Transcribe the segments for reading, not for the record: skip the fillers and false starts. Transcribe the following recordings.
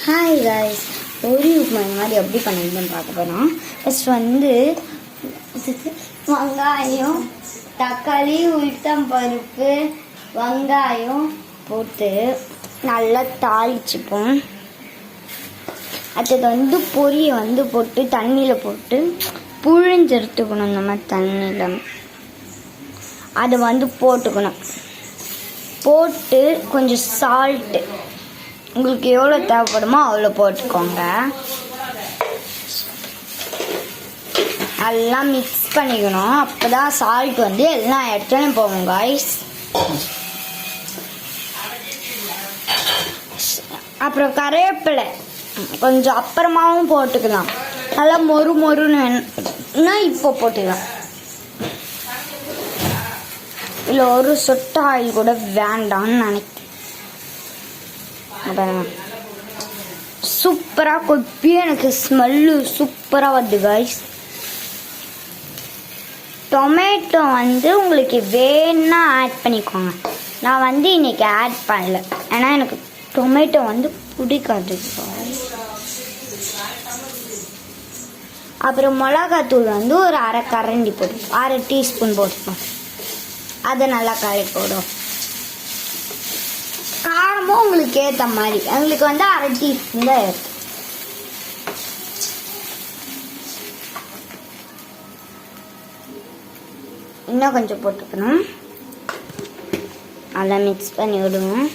Hi guys, பொரி உப்புமா இந்த மாதிரி எப்படி பண்ணிருந்தேன்னு பார்க்க போகிறோம். ஃபர்ஸ்ட் வந்து வெங்காயம், தக்காளி, உளுத்தம் பருப்பு, வெங்காயம் போட்டு நல்லா தாளிச்சுப்போம். அடுத்தது வந்து பொரியை வந்து போட்டு தண்ணியில் போட்டு புழிஞ்செடுத்துக்கணும். இந்த மாதிரி தண்ணியில் அதை வந்து போட்டுக்கணும். போட்டு கொஞ்சம் சால்ட்டு உங்களுக்கு எவ்வளோ தேவைப்படுமோ அவ்வளோ போட்டுக்கோங்க. எல்லாம் மிக்ஸ் பண்ணிக்கணும். அப்போ தான் சால்ட் வந்து எல்லா இடத்துலையும் போகும் காய்ஸ். அப்புறம் கருவேப்பிலை கொஞ்சம் அப்புறமாவும் போட்டுக்கலாம். நல்லா மொறு மொறுன்னு வேணும்னா இப்போ போட்டுக்கலாம். இல்லை ஒரு சொட்டு ஆயில் கூட வேண்டாம்னு நினைக்கிறேன். சூப்பராக கொப்பி எனக்கு ஸ்மெல்லு சூப்பராக வருது காய்ஸ். டொமேட்டோ வந்து உங்களுக்கு வேணும்னா ஆட் பண்ணிக்கோங்க. நான் வந்து இன்னைக்கு ஆட் பண்ணல, ஏன்னா எனக்கு டொமேட்டோ வந்து பிடிக்காது. அப்புறம் மிளகாத்தூள் வந்து ஒரு அரை கரண்டி போட்டு 1/2 டீஸ்பூன் போட்டுப்போம். அதை நல்லா கலக்கி போடும். காரமும் உங்களுக்கு ஏற்ற மாதிரி. எங்களுக்கு வந்து 1/2 டீஸ்பூன் தான் ஏற்ற. இன்னும் கொஞ்சம் போட்டுக்கணும். நல்லா மிக்ஸ் பண்ணி விடுவோம்.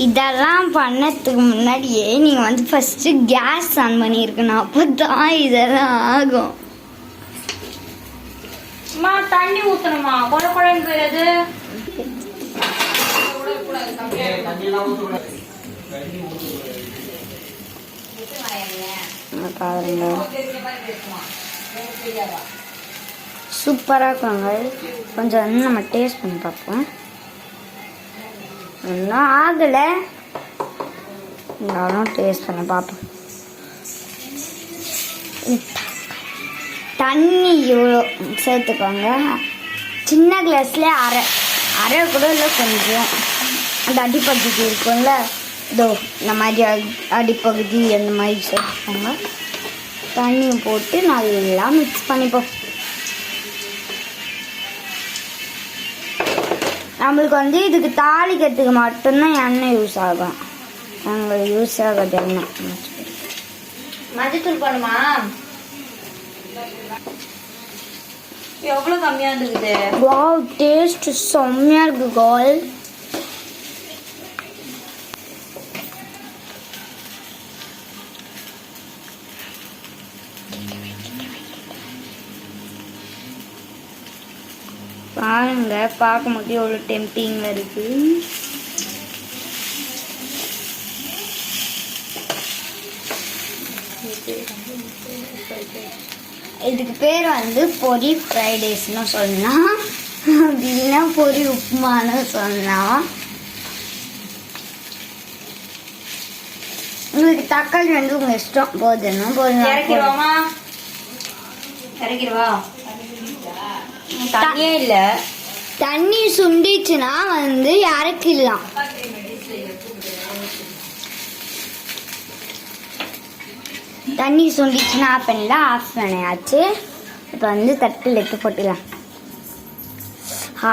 இதெல்லாம் பண்ணதுக்கு முன்னாடியே நீங்கள் வந்து ஃபஸ்ட்டு கேஸ் ஆன் பண்ணியிருக்கணும். அப்போ தான் இதெல்லாம் ஆகும். தண்ணி ஊற்றணுமா? கொட கொடன்னு போயிடுது. சூப்பராக இருக்குங்க. கொஞ்சம் வந்து நம்ம டேஸ்ட் பண்ணி பார்ப்போம். இன்னும் ஆகலை, இருந்தாலும் டேஸ்ட் பண்ண பார்ப்போம். தண்ணி இவ்வளோ சேர்த்துக்கோங்க. சின்ன கிளாஸில் அரை கூட இல்லை, கொஞ்சம் அந்த அடிப்பகுதி இருக்கும்ல, இதோ இந்த மாதிரி அடிப்பகுதி அந்த மாதிரி சேர்த்துக்கோங்க. தண்ணி போட்டு நல்லா மிக்ஸ் பண்ணிப்போம். நம்மளுக்கு வந்து இதுக்கு தாளிக்கிறதுக்கு மட்டும்தான் எண்ணெய் யூஸ் ஆகும். எங்களுக்கு யூஸ் ஆகாது எண்ணெய். மஞ்சத்தூள் பண்ணுமா? எவ்வளோ கம்மியாக இருந்துக்குது. வாவ், டேஸ்ட் செம்மையா இருக்கு கால். பாருங்க, பார்க்கும்போது எவ்வளோ டெம்டிங்ல இருக்கு. இதுக்கு பேர் வந்து பொரி ஃப்ரைட் ரைஸ்னு சொல்லலாம், அப்படின்னா பொரி உப்புமான்னு சொல்லலாம். உங்களுக்கு தக்காளி வந்து உங்க இஷ்டம், போதும் போதும். இறக்கிடுவாமா? இறக்கிடுவா. தண்ணியே இல்லை. தண்ணி சுண்டிச்சுன்னா வந்து இறக்கிடலாம். தண்ணி சுண்டிச்சுன்னா ஆஃப் பண்ணலாம். ஆஃப் பண்ணியாச்சு. இப்போ வந்து தட்டில் எடுத்து போட்டுக்கலாம்.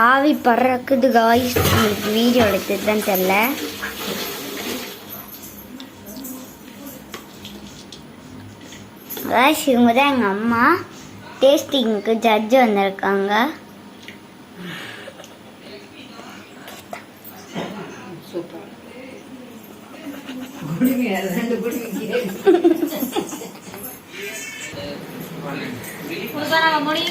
ஆவி பறக்குது காய்ஸ். உங்களுக்கு வீடியோ எடுத்துதான் தெரியல. காய்ஸ், இவங்க தான் எங்கள் அம்மா. டேஸ்டிங்க்கு ஜட்ஜு வந்திருக்காங்க. மணி